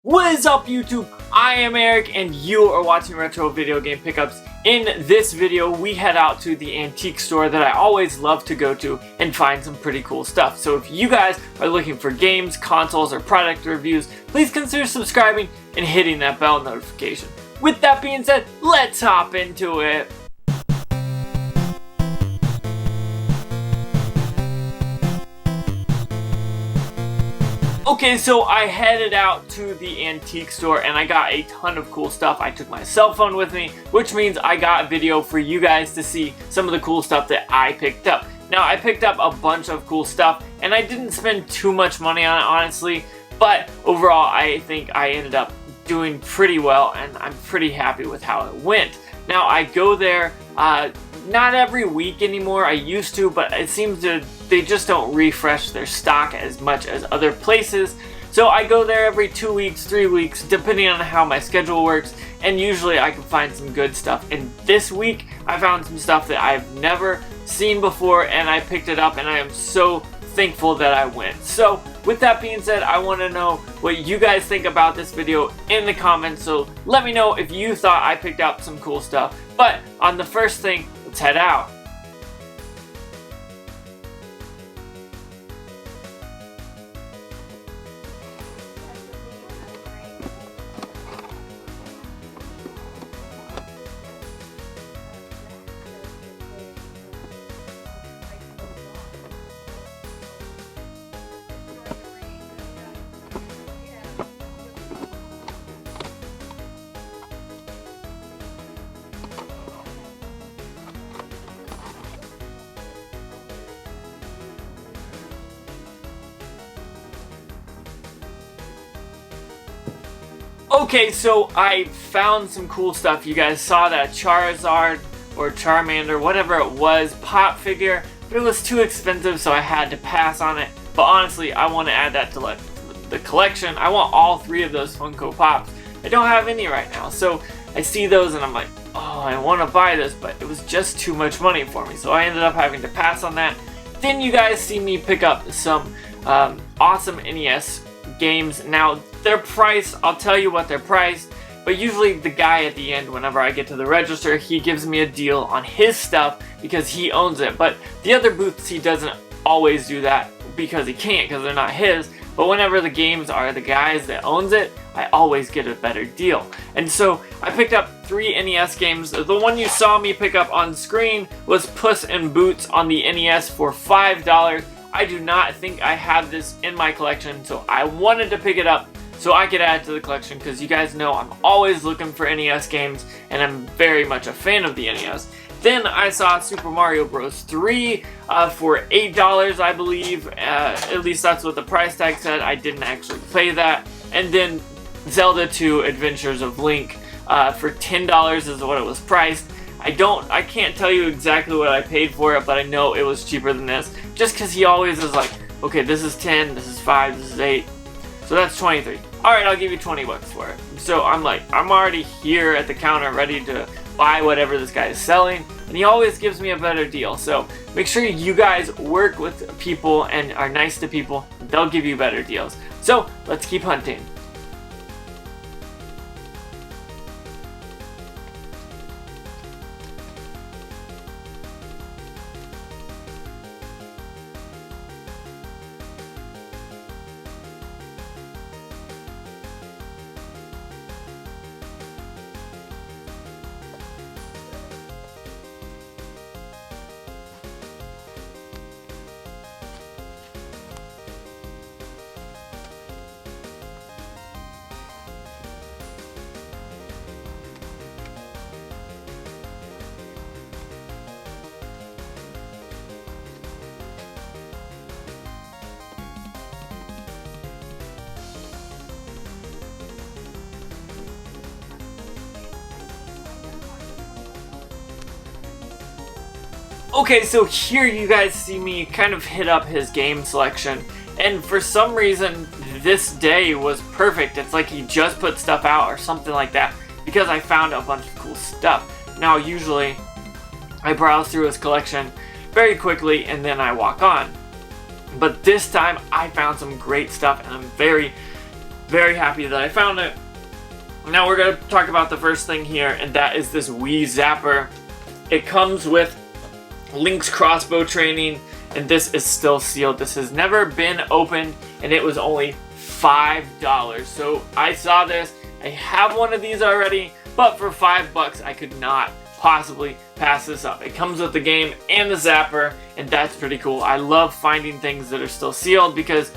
What is up, YouTube? I am Eric and you are watching Retro Video Game Pickups. In this video we head out to the antique store that I always love to go to and find some pretty cool stuff. So if you guys are looking for games, consoles, or product reviews, please consider subscribing and hitting that bell notification. With that being said, let's hop into it. Okay, so I headed out to the antique store and I got a ton of cool stuff. I took my cell phone with me, which means I got a video for you guys to see some of the cool stuff that I picked up. Now, I picked up a bunch of cool stuff and I didn't spend too much money on it, honestly, but overall I think I ended up doing pretty well and I'm pretty happy with how it went. Now, I go there not every week anymore. I used to, but it seems they just don't refresh their stock as much as other places. So I go there every 2 weeks, 3 weeks, depending on how my schedule works, and usually I can find some good stuff. And this week I found some stuff that I've never seen before and I picked it up and I am so thankful that I went. So with that being said, I want to know what you guys think about this video in the comments, so let me know if you thought I picked up some cool stuff. But on the first thing, let's head out. Okay, so I found some cool stuff. You guys saw that Charizard or Charmander, whatever it was, pop figure, but it was too expensive, so I had to pass on it. But honestly, I want to add that to the collection. I want all 3 of those Funko Pops. I don't have any right now, so I see those and I'm like, oh, I want to buy this, but it was just too much money for me, so I ended up having to pass on that. Then you guys see me pick up some awesome NES games. Now, their price, I'll tell you what they're priced, but usually the guy at the end, whenever I get to the register, he gives me a deal on his stuff because he owns it. But the other booths, he doesn't always do that because he can't, because they're not his. But whenever the games are the guys that owns it, I always get a better deal. And so I picked up 3 NES games. The one you saw me pick up on screen was Puss in Boots on the NES for $5. I do not think I have this in my collection, so I wanted to pick it up so I could add it to the collection, because you guys know I'm always looking for NES games and I'm very much a fan of the NES. Then I saw Super Mario Bros. 3 for $8, I believe. At least that's what the price tag said. I didn't actually pay that. And then Zelda 2 Adventures of Link for $10 is what it was priced. I can't tell you exactly what I paid for it, but I know it was cheaper than this. Just because he always is like, okay, this is 10, this is 5, this is 8. So that's 23. Alright, I'll give you 20 bucks for it. So I'm like, I'm already here at the counter ready to buy whatever this guy is selling, and he always gives me a better deal. So make sure you guys work with people and are nice to people. They'll give you better deals. So let's keep hunting. Okay, so here you guys see me kind of hit up his game selection, and for some reason this day was perfect. It's like he just put stuff out or something like that, because I found a bunch of cool stuff. Now usually I browse through his collection very quickly and then I walk on. But this time I found some great stuff and I'm very very happy that I found it. Now we're going to talk about the first thing here, and that is this Wii Zapper. It comes with Link's crossbow training, and this is still sealed. This has never been opened, and it was only $5. So I saw this. I have one of these already, but for $5 I could not possibly pass this up. It comes with the game and the Zapper, and that's pretty cool. I love finding things that are still sealed because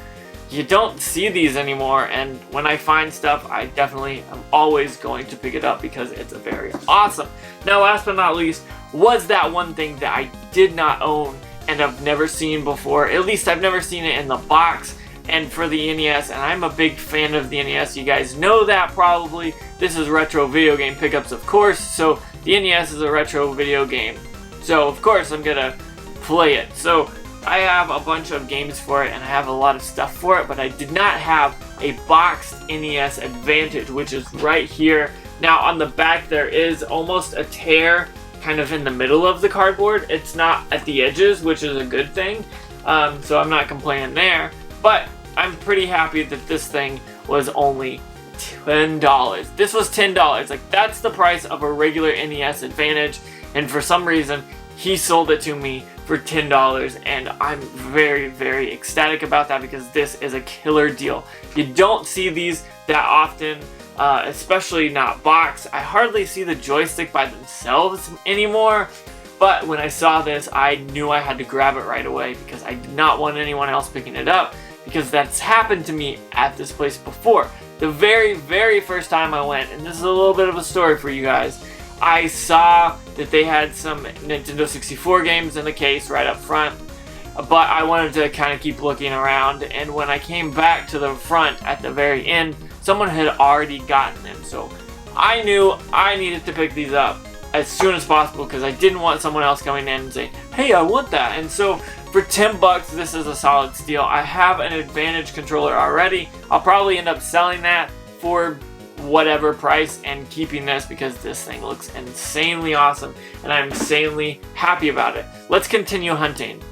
you don't see these anymore, and when I find stuff, I definitely am always going to pick it up because it's very awesome. Now, last but not least, was that one thing that I did not own and I've never seen before. At least I've never seen it in the box, and for the NES, and I'm a big fan of the NES. You guys know that probably. This is retro video game pickups, of course, so the NES is a retro video game. So, of course, I'm gonna play it. So, I have a bunch of games for it, and I have a lot of stuff for it, but I did not have a boxed NES Advantage, which is right here. Now, on the back, there is almost a tear kind of in the middle of the cardboard. It's not at the edges, which is a good thing, so I'm not complaining there. But I'm pretty happy that this thing was only $10. This was $10. Like, that's the price of a regular NES Advantage, and for some reason, he sold it to me for $10, and I'm very, very ecstatic about that because this is a killer deal. You don't see these that often, especially not boxed. I hardly see the joystick by themselves anymore, but when I saw this, I knew I had to grab it right away because I did not want anyone else picking it up, because that's happened to me at this place before. The very, very first time I went, and this is a little bit of a story for you guys, I saw that they had some Nintendo 64 games in the case right up front, but I wanted to kind of keep looking around, and when I came back to the front at the very end, someone had already gotten them, so I knew I needed to pick these up as soon as possible because I didn't want someone else coming in and saying, hey, I want that. And so for $10, this is a solid steal. I have an Advantage controller already. I'll probably end up selling that for whatever price and keeping this because this thing looks insanely awesome and I'm insanely happy about it. Let's continue hunting.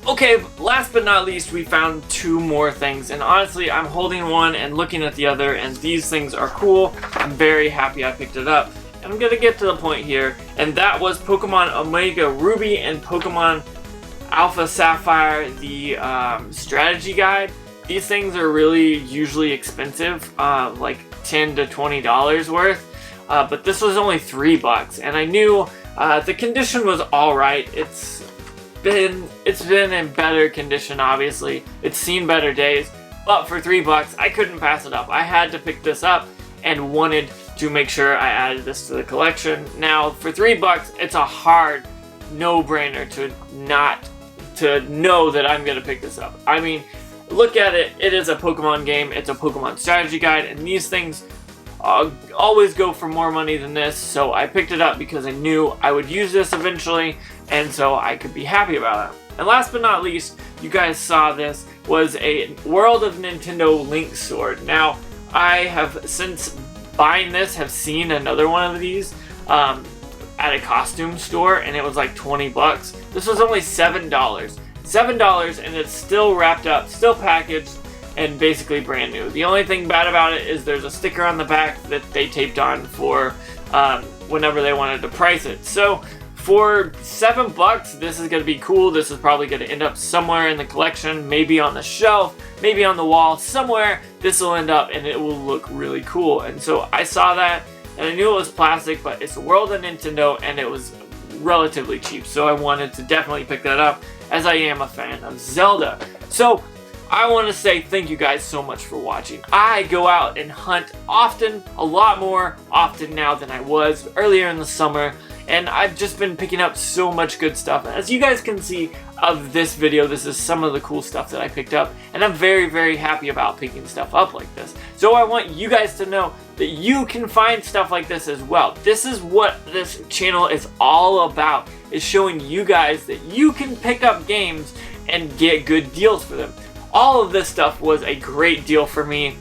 Okay, last but not least, we found two more things, and honestly, I'm holding one and looking at the other, and these things are cool. I'm very happy I picked it up, and I'm gonna get to the point here, and that was Pokemon Omega Ruby and Pokemon Alpha Sapphire, the strategy guide. These things are really usually expensive, like $10 to $20 worth, but this was only $3, and I knew the condition was alright. It's been in better condition, obviously. It's seen better days, but for $3 I couldn't pass it up. I had to pick this up and wanted to make sure I added this to the collection. Now for $3 it's a hard no-brainer to know that I'm gonna pick this up. I mean, look at it, it is a Pokemon game, it's a Pokemon strategy guide, and these things always go for more money than this, so I picked it up because I knew I would use this eventually, and so I could be happy about it. And last but not least, you guys saw this, was a World of Nintendo Link sword. Now, I have, since buying this, have seen another one of these at a costume store, and it was like $20. This was only $7. $7, and it's still wrapped up, still packaged, and basically brand new. The only thing bad about it is there's a sticker on the back that they taped on for whenever they wanted to price it. So for $7, this is going to be cool. This is probably going to end up somewhere in the collection, maybe on the shelf, maybe on the wall, somewhere this will end up and it will look really cool. And so I saw that and I knew it was plastic, but it's the World of Nintendo and it was relatively cheap. So I wanted to definitely pick that up as I am a fan of Zelda. So I want to say thank you guys so much for watching. I go out and hunt often, a lot more often now than I was earlier in the summer, and I've just been picking up so much good stuff. As you guys can see of this video, this is some of the cool stuff that I picked up, and I'm very, very happy about picking stuff up like this. So I want you guys to know that you can find stuff like this as well. This is what this channel is all about, is showing you guys that you can pick up games and get good deals for them. All of this stuff was a great deal for me.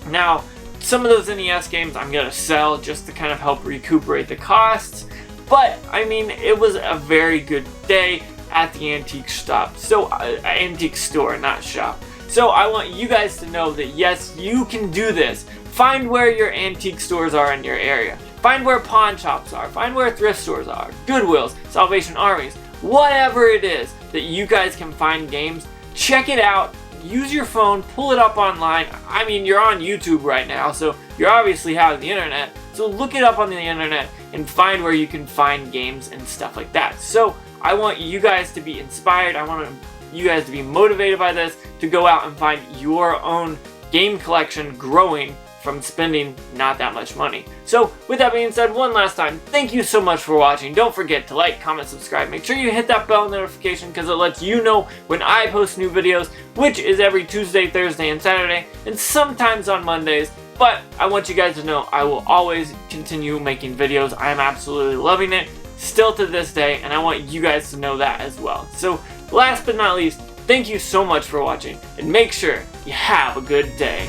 Now, some of those NES games I'm gonna sell just to kind of help recuperate the costs. But, I mean, it was a very good day at the antique shop. So, antique store, not shop. So, I want you guys to know that yes, you can do this. Find where your antique stores are in your area. Find where pawn shops are. Find where thrift stores are. Goodwills, Salvation Armies. Whatever it is that you guys can find games, check it out. Use your phone, pull it up online. I mean, you're on YouTube right now, so you obviously have the internet. So look it up on the internet and find where you can find games and stuff like that. So I want you guys to be inspired. I want you guys to be motivated by this, to go out and find your own game collection growing from spending not that much money. So with that being said, one last time, thank you so much for watching. Don't forget to like, comment, subscribe. Make sure you hit that bell notification because it lets you know when I post new videos, which is every Tuesday, Thursday, and Saturday, and sometimes on Mondays. But I want you guys to know I will always continue making videos. I am absolutely loving it still to this day, and I want you guys to know that as well. So last but not least, thank you so much for watching, and make sure you have a good day.